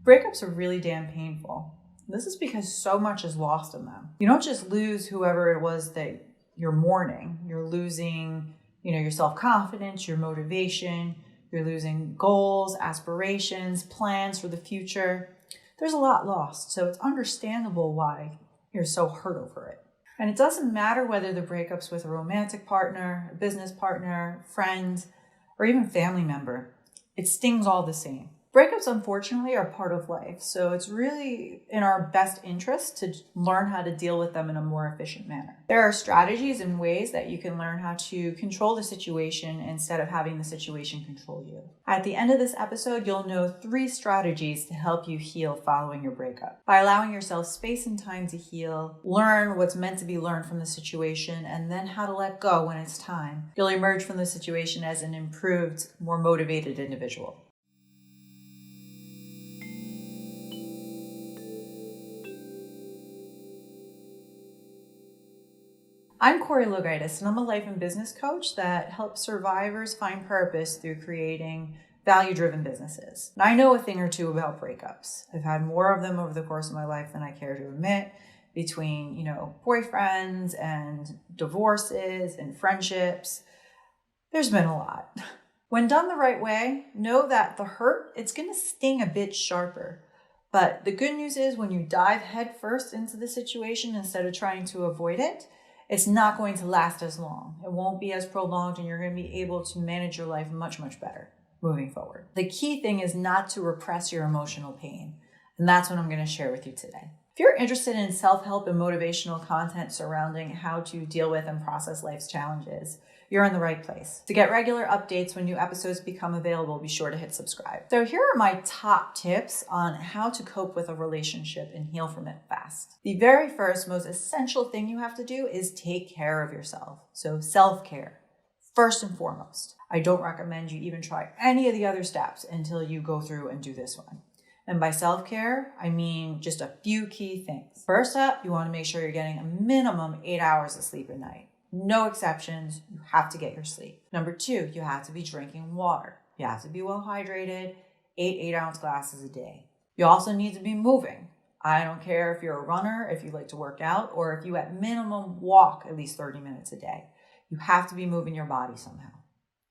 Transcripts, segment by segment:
Breakups are really damn painful. This is because so much is lost in them. You don't just lose whoever it was that you're mourning. You're losing, your self-confidence, your motivation. You're losing goals, aspirations, plans for the future. There's a lot lost, so it's understandable why you're so hurt over it. And it doesn't matter whether the breakup's with a romantic partner, a business partner, friend, or even family member. It stings all the same. Breakups, unfortunately, are part of life, so it's really in our best interest to learn how to deal with them in a more efficient manner. There are strategies and ways that you can learn how to control the situation instead of having the situation control you. At the end of this episode, you'll know 3 strategies to help you heal following your breakup. By allowing yourself space and time to heal, learn what's meant to be learned from the situation, and then how to let go when it's time, you'll emerge from the situation as an improved, more motivated individual. I'm Corrie Lo, and I'm a life and business coach that helps survivors find purpose through creating value-driven businesses. And I know a thing or two about breakups. I've had more of them over the course of my life than I care to admit, between, boyfriends and divorces and friendships. There's been a lot. When done the right way, know that the hurt, it's going to sting a bit sharper. But the good news is when you dive headfirst into the situation instead of trying to avoid it, it's not going to last as long. It won't be as prolonged, and you're going to be able to manage your life much, much better moving forward. The key thing is not to repress your emotional pain. And that's what I'm going to share with you today. If you're interested in self-help and motivational content surrounding how to deal with and process life's challenges, you're in the right place. To get regular updates when new episodes become available, be sure to hit subscribe. So here are my top tips on how to cope with a relationship and heal from it fast. The very first, most essential thing you have to do is take care of yourself. So self-care, first and foremost. I don't recommend you even try any of the other steps until you go through and do this one. And by self-care, I mean just a few key things. First up, you want to make sure you're getting a minimum 8 hours of sleep a night. No exceptions. You have to get your sleep. Number 2, you have to be drinking water. You have to be well hydrated, 8 8-ounce glasses a day. You also need to be moving. I don't care if you're a runner, if you like to work out, or if you at minimum walk at least 30 minutes a day. You have to be moving your body somehow.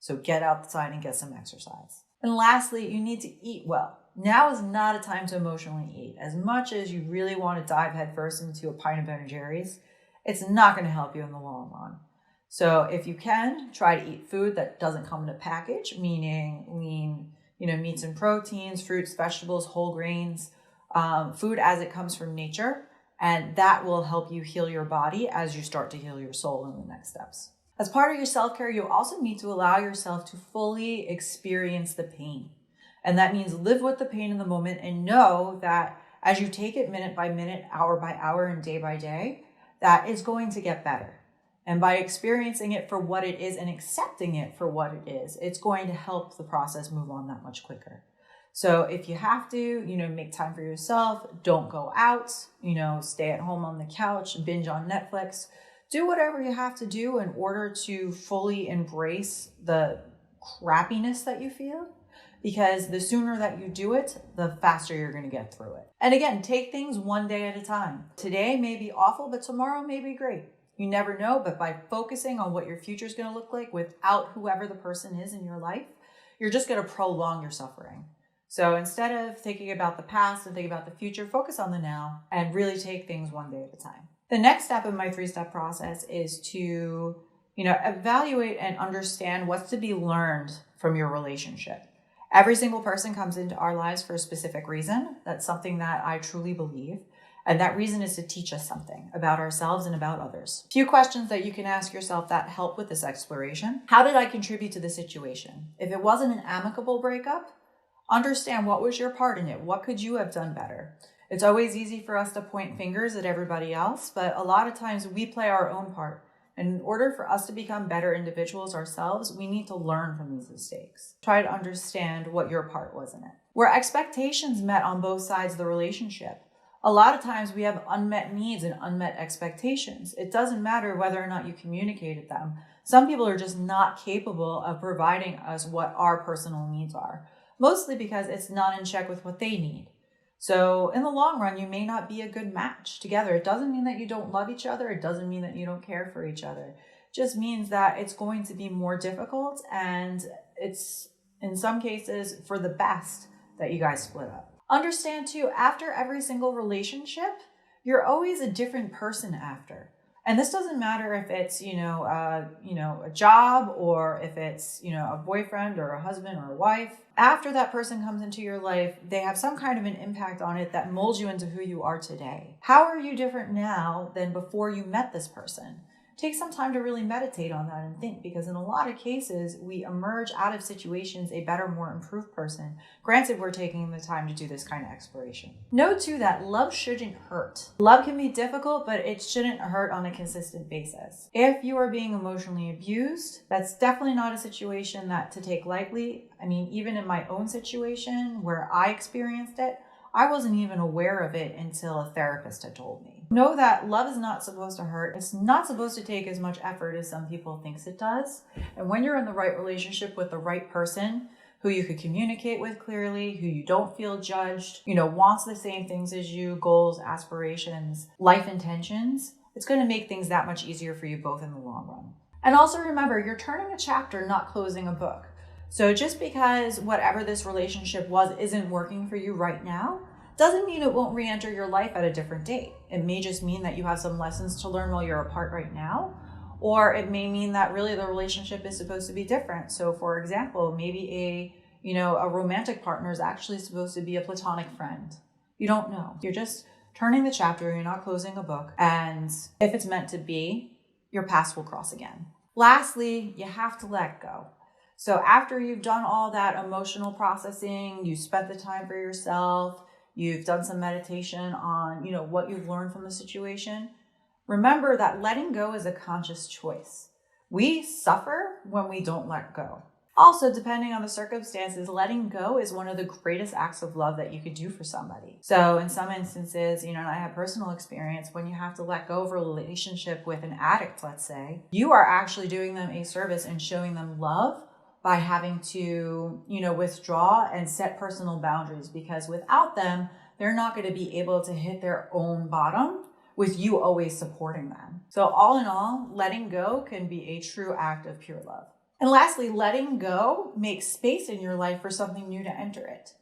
So get outside and get some exercise. And lastly, you need to eat well. Now is not a time to emotionally eat. As much as you really want to dive headfirst into a pint of Ben & Jerry's, it's not going to help you in the long run. So if you can, try to eat food that doesn't come in a package, meaning lean, meats and proteins, fruits, vegetables, whole grains, food as it comes from nature. And that will help you heal your body as you start to heal your soul in the next steps. As part of your self-care, you also need to allow yourself to fully experience the pain. And that means live with the pain in the moment and know that as you take it minute by minute, hour by hour, and day by day, that is going to get better. And by experiencing it for what it is and accepting it for what it is, it's going to help the process move on that much quicker. So if you have to, make time for yourself, don't go out, stay at home on the couch, binge on Netflix, do whatever you have to do in order to fully embrace the crappiness that you feel. Because the sooner that you do it, the faster you're going to get through it. And again, take things one day at a time. Today may be awful, but tomorrow may be great. You never know, but by focusing on what your future is going to look like without whoever the person is in your life, you're just going to prolong your suffering. So instead of thinking about the past and thinking about the future, focus on the now and really take things one day at a time. The next step in my 3-step process is to, evaluate and understand what's to be learned from your relationship. Every single person comes into our lives for a specific reason. That's something that I truly believe. And that reason is to teach us something about ourselves and about others. A few questions that you can ask yourself that help with this exploration. How did I contribute to the situation? If it wasn't an amicable breakup, understand what was your part in it. What could you have done better? It's always easy for us to point fingers at everybody else, but a lot of times we play our own part. And in order for us to become better individuals ourselves, we need to learn from these mistakes. Try to understand what your part was in it. Were expectations met on both sides of the relationship? A lot of times we have unmet needs and unmet expectations. It doesn't matter whether or not you communicated them. Some people are just not capable of providing us what our personal needs are, mostly because it's not in check with what they need. So in the long run, you may not be a good match together. It doesn't mean that you don't love each other. It doesn't mean that you don't care for each other. It just means that it's going to be more difficult, and it's in some cases for the best that you guys split up. Understand too, after every single relationship, you're always a different person after. And this doesn't matter if it's, a job, or if it's, a boyfriend or a husband or a wife. After that person comes into your life, they have some kind of an impact on it that molds you into who you are today. How are you different now than before you met this person? Take some time to really meditate on that and think, because in a lot of cases, we emerge out of situations a better, more improved person. Granted, we're taking the time to do this kind of exploration. Know too that love shouldn't hurt. Love can be difficult, but it shouldn't hurt on a consistent basis. If you are being emotionally abused, that's definitely not a situation that to take lightly. I mean, even in my own situation where I experienced it, I wasn't even aware of it until a therapist had told me. Know that love is not supposed to hurt. It's not supposed to take as much effort as some people think it does. And when you're in the right relationship with the right person who you could communicate with clearly, who you don't feel judged, wants the same things as you, goals, aspirations, life intentions, it's going to make things that much easier for you both in the long run. And also remember, you're turning a chapter, not closing a book. So just because whatever this relationship was isn't working for you right now, doesn't mean it won't re-enter your life at a different date. It may just mean that you have some lessons to learn while you're apart right now, or it may mean that really the relationship is supposed to be different. So for example, maybe a romantic partner is actually supposed to be a platonic friend. You don't know. You're just turning the chapter, you're not closing a book. And if it's meant to be, your paths will cross again. Lastly, you have to let go. So after you've done all that emotional processing, you spent the time for yourself, you've done some meditation on, what you've learned from the situation, remember that letting go is a conscious choice. We suffer when we don't let go. Also, depending on the circumstances, letting go is one of the greatest acts of love that you could do for somebody. So in some instances, and I have personal experience, when you have to let go of a relationship with an addict, let's say, you are actually doing them a service and showing them love by having to, withdraw and set personal boundaries, because without them, they're not going to be able to hit their own bottom with you always supporting them. So all in all, letting go can be a true act of pure love. And lastly, letting go makes space in your life for something new to enter it.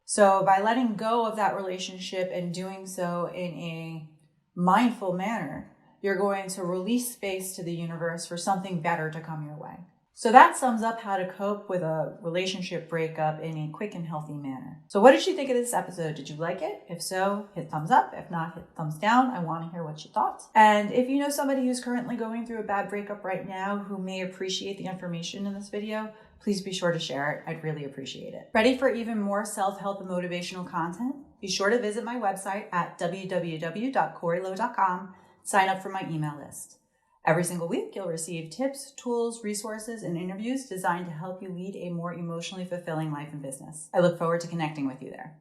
So by letting go of that relationship and doing so in a mindful manner, you're going to release space to the universe for something better to come your way. So that sums up how to cope with a relationship breakup in a quick and healthy manner. So what did you think of this episode? Did you like it? If so, hit thumbs up. If not, hit thumbs down. I want to hear what you thought. And if you know somebody who's currently going through a bad breakup right now who may appreciate the information in this video, please be sure to share it. I'd really appreciate it. Ready for even more self-help and motivational content? Be sure to visit my website at www.corrielo.com. Sign up for my email list. Every single week, you'll receive tips, tools, resources, and interviews designed to help you lead a more emotionally fulfilling life and business. I look forward to connecting with you there.